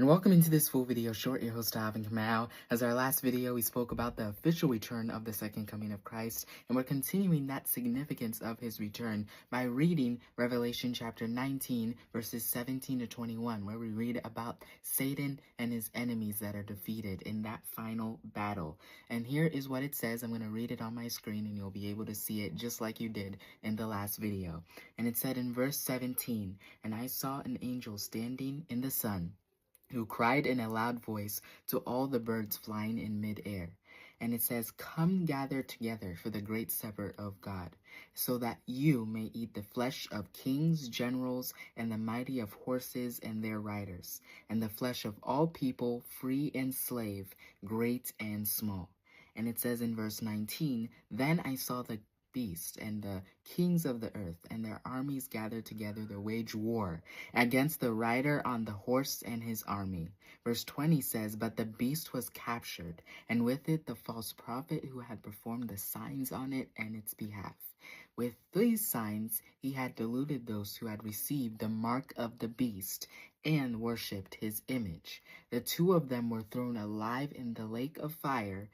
and welcome into this full video short. Your host Alvin. As our last video, we spoke about the official return of the second coming of Christ, and we're continuing that significance of his return by reading Revelation chapter 19 verses 17 to 21, where we read about Satan and his enemies that are defeated in that final battle. And here is what it says. I'm going to read it on my screen and you'll be able to see it just like you did in the last video. And it said in verse 17, "And I saw an angel standing in the sun, who cried in a loud voice to all the birds flying in mid-air." And it says, "Come gather together for the great supper of God, so that you may eat the flesh of kings, generals, and the mighty, of horses and their riders, and the flesh of all people, free and slave, great and small." And it says in verse 19, "Then I saw the beast and the kings of the earth and their armies gathered together to wage war against the rider on the horse and his army." Verse 20 says, "But the beast was captured, and with it the false prophet who had performed the signs on it and its behalf. With these signs he had deluded those who had received the mark of the beast and worshipped his image. The two of them were thrown alive in the lake of fire."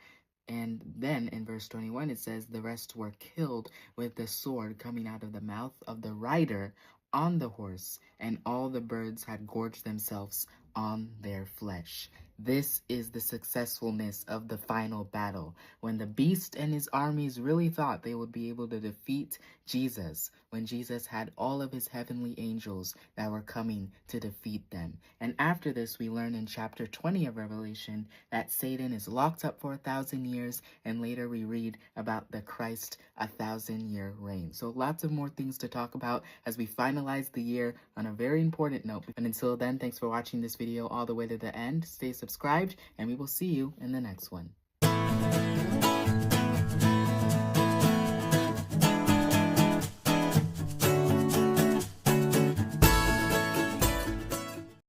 And then in verse 21, it says, "The rest were killed with the sword coming out of the mouth of the rider on the horse, and all the birds had gorged themselves on their flesh." This is the successfulness of the final battle, when the beast and his armies really thought they would be able to defeat Jesus, when Jesus had all of his heavenly angels that were coming to defeat them. And after this, we learn in chapter 20 of Revelation that Satan is locked up for 1,000 years, and later we read about the Christ 1,000-year reign. So lots of more things to talk about as we finalize the year on a very important note. And until then, thanks for watching this video all the way to the end. Stay subscribed, and we will see you in the next one.